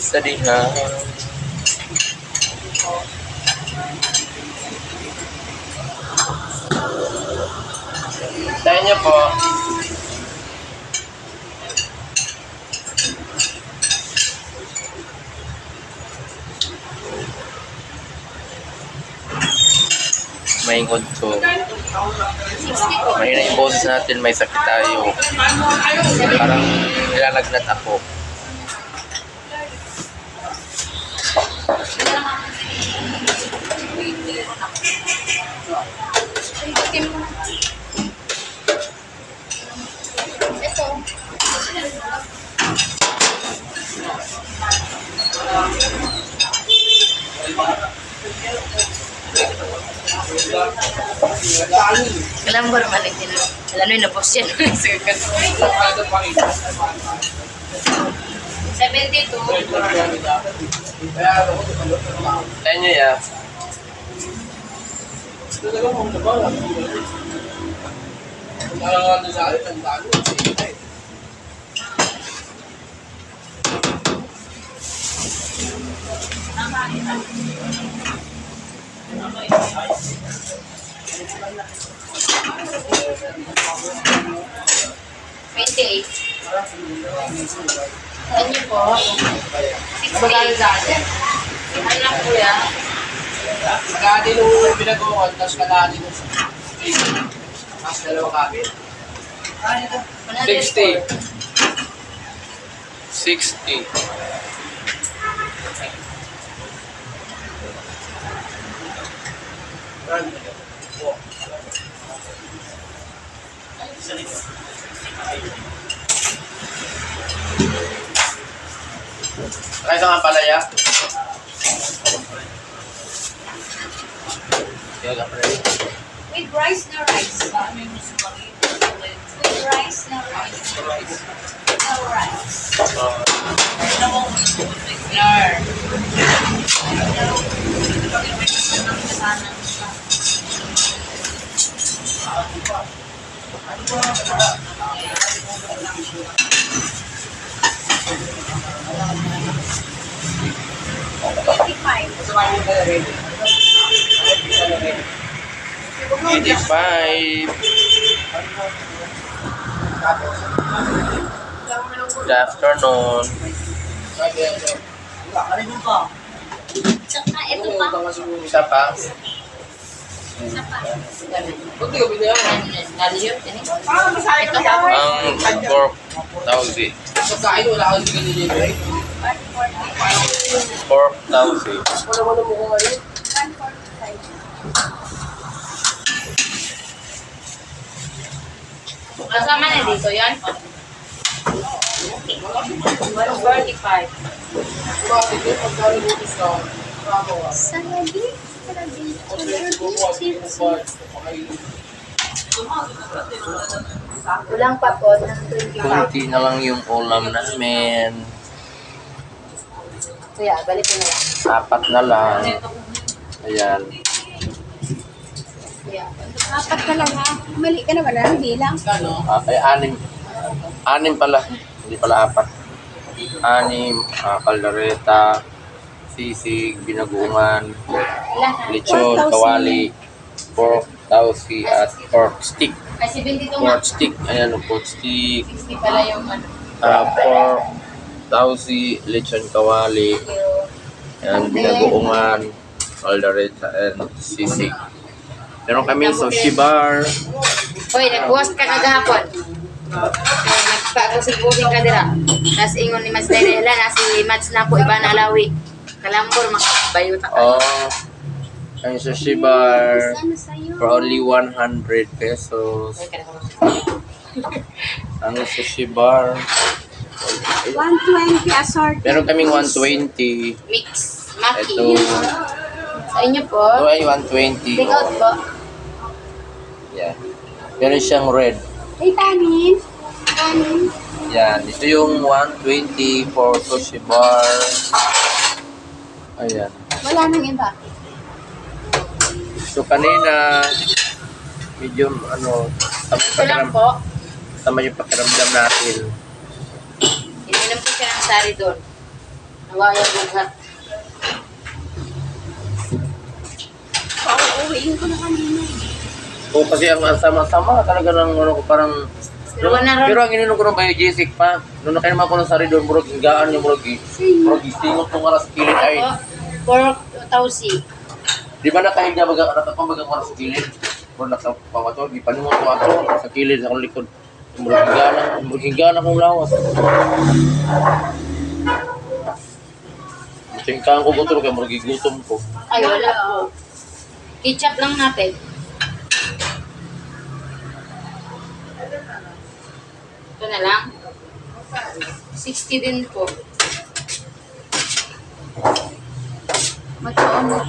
Sadiha. Sa inyo po. May ingod ko. May na yung boses natin, may sakit tayo. Parang nilalagnat ako. Kalambor balik din. Alam nyo, na-boss yan. 72. Sa inyo ya. Saan niyo po? 60. Ano lang po yan? Kalahati nung pinag-uwan, tapos kalahati nung mas dalawang kapit. 60. 60. Kaya nga palaya. With rice na rice. With rice na rice. No rice. Good afternoon. Tsaka ito pa. Isa pa? Isa pa. Ang 4,000. 4,000. Kasama na dito yan? 145. Salabi. Kulang pa po ng 25. Kunti na lang yung ulam namin. Kuya, balik ko na lang. 4 na lang. Ayan. Kuya. Apat ka lang ha. Mali ka na wala. Bilang. Ay, 6. 6 pala. Hindi pala 4. 6. Kaldereta. Sisig. Binagungan. Lechon. Kawali. Pork. Tausi. At pork stick. Ay, 72 nga. Pork stick. Ayan, pork stick. 60 pala yung ano. Pork. Tausi. Lechon. Kawali. Ayan, binagungan. Kaldereta. And sisig. Meron kami sushi bar. Hoy, nag-post ka kagahapon. Nagpag-usig-usig ka dira. Tapos ingon ni Mads Dahila na si Mads na po iba na alawi. Kalambor, makabayuta ka. Oh, ang sushi bar Ano sa'yo? for only 100 pesos. Ay, kada ko. Ang sushi bar. 120 assorted. Meron kaming 120. Mix. Maki. Ito. Sa inyo po. Ito ay 120. Take out po. Yeah. Meron siyang red. Ay, tanin. Tanin. Yan. Ito yung 120 for sushi bar. Ayan. Wala nang iba. So kanina, medyo Ito lang po. tama yung pakiramdam natin. Ininom po siya ng sari doon. Nawaya bughat. Pauuwiin ko na kanina. O kasi ang sama-sama talaga ng ko parang... Pero wala ron. Pero ang ininom ko ng biogesic pa, nung nakinom ako ng sari doon, murag higaan yung murag istingot nung alas kilid ay. Pork tausi. Di ba nakahiga nakapambagang alas sa kilid? Murag nakapawato, di pa naman ko ato sa kilid sa akong likod. Murag higaan akong lawas. Tingkaan ko gutom kaya murag gutom ko. Ay, wala po. Ketchup lang natin. Ito na lang. 60 din po. Matuon mo.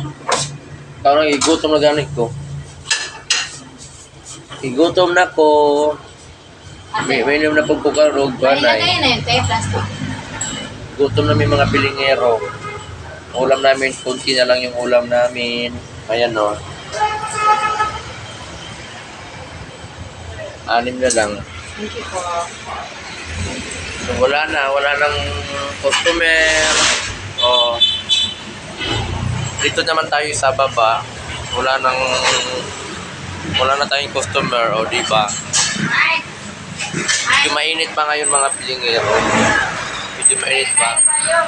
Parang igutom na ganit ko. Igutom na ko. May inom na pagpukarog ba Ay, lagay na yun, tayo plastic. Gutom na may mga pilingero. Ulam namin, kunti na lang yung ulam namin. Ayan no. 6 na lang. Thank you po. So wala nang customer. O, dito naman tayo sa baba. Wala na tayong customer, o di ba? Medyo mainit pa ngayon mga pilingero. Medyo mainit pa.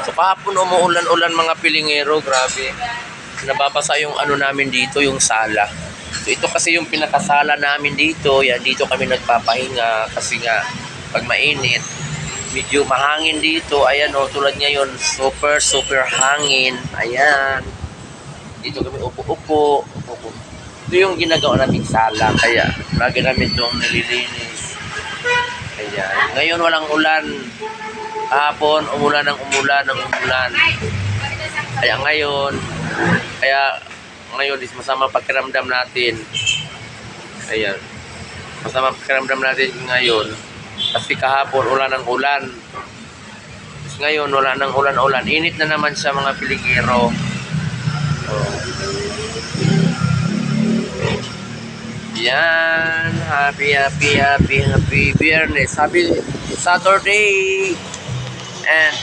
So kahapon umuulan-ulan mga pilingero, grabe. Nababasa yung ano namin dito, yung sala. So ito kasi yung pinakasala namin dito. Yan, dito kami nagpapahinga kasi nga pag mainit, medyo mahangin dito. Ayan o, tulad ngayon, super hangin. Ayan. Dito kami upo-upo. Ito yung ginagawa naming sala. Kaya lagi namin itong nililinis. Ayan. Ngayon walang ulan. Kahapon, umulan. Kaya ngayon is masama pakiramdam natin. Ayan. Masama pakiramdam natin ngayon. Kasi kahapon, ulan. Tapos ngayon, wala nang ulan. Init na naman siya mga pilingero. Yan. Happy Biyernes. Happy Saturday. And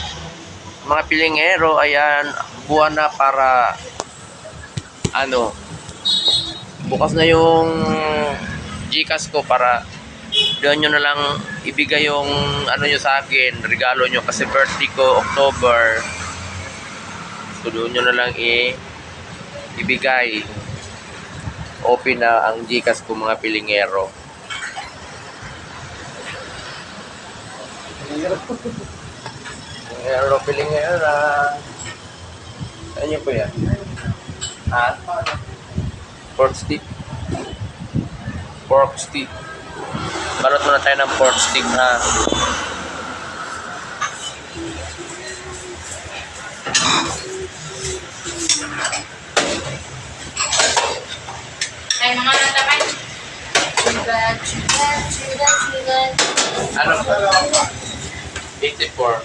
mga pilingero, ayan, buwan na para bukas na yung GCash ko para doon nyo na lang ibigay yung nyo sa akin, regalo nyo kasi birthday ko October. So doon nyo na lang ibigay. Open na ang GCash ko mga pilingero. Pilingero. Ano po yan? Pork stick. Balot muna tayo ng pork stick ha. Ay, mga nataman. Ano po? 84.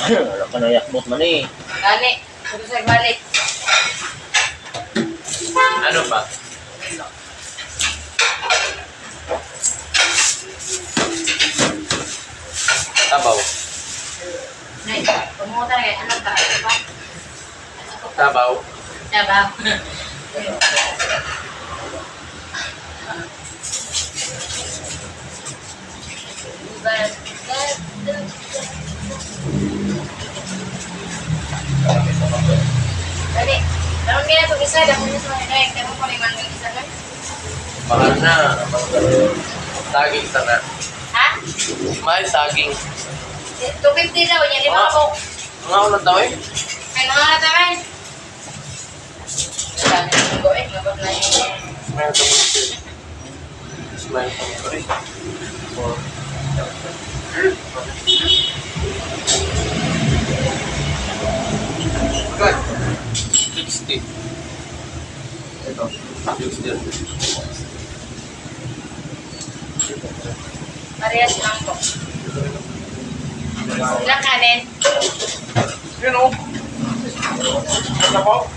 Wala ka na yakbot man eh. Gani. Puro sa balik. Ano pa? Tabaw. Nay, pumunta na kayo. Ano ba? Ano ba? Tabaw. Sabaw. Dali. Daron kaya ito isa. Dapat nyo sa mga nag. Dapat ko rin mangang isa nun. Mahal na. Saging sana. Ha? May saging. 250 daw. Yan, di ba ako? Mga ulan daw eh. Ay, mga nataman. Dami ng go eh. Mabot na yun. Smile ka muna sir. Smile ka muna rin. Good. 60. Ito. 60. Parehas lang po. Ilang kanin? Yun o. Ito na lang po.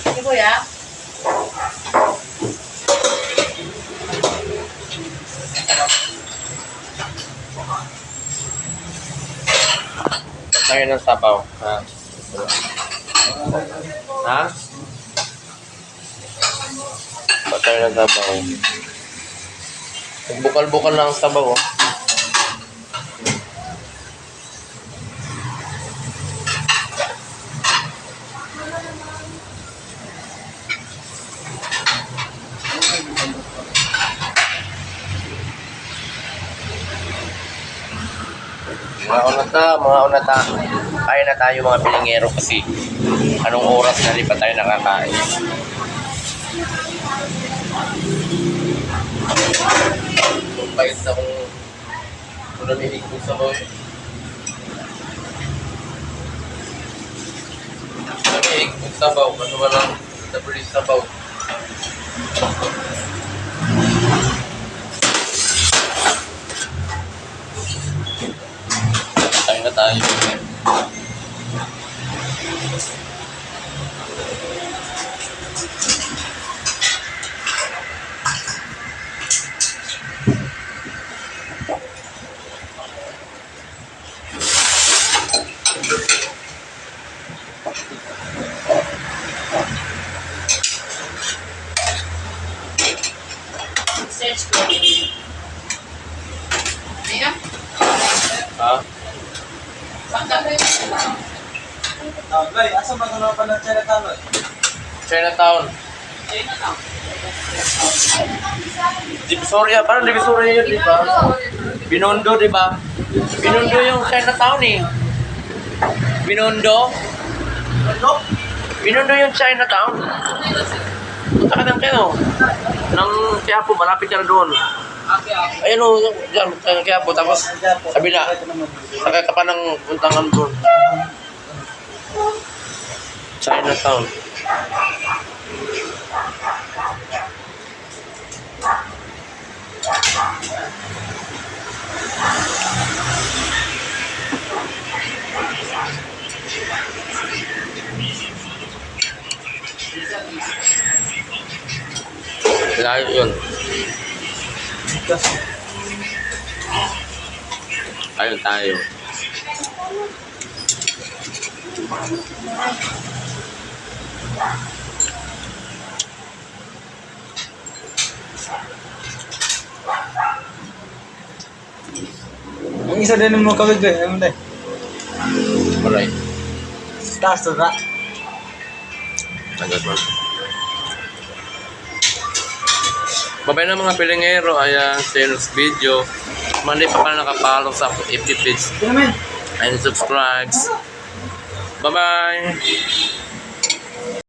Sige kuya. Tayo ng sabaw. Ha? Ha? Patay ng sabaw. Bukal-bukal lang ang sabaw. Oh. Mga unata. Kaya na tayo mga pilingero kasi anong oras na di pa tayo nakakain. Pahit na kung namilig ko sa boy. Namilig ko sa baw. Ano ba lang nabuli sa baw. Tayo na tayo. Search ko. Ayan. Ha? Asa ba ka pa ng Chinatown? Chinatown. Divisoria, parang Divisoria yun, di ba? Binondo, di ba? Binondo yung Chinatown eh. Binondo? Binondo yung Chinatown. Punta ka ng kayo. Nang Quiapo, malapit ka na doon. Ayun o, dyan, Quiapo. Tapos, kabila. Sakay ka pa ng puntangan doon. Chinatown. Layo yun. Ayun tayo. Ang isa din mo kawig eh. Ano dahil? Alright. Taas to na. Agad mo. Babay na mga pilingero. Ayan, sa next video. Mandi pa pala nakapalo sa FB page. Ito naman. And subscribe. Bye-bye.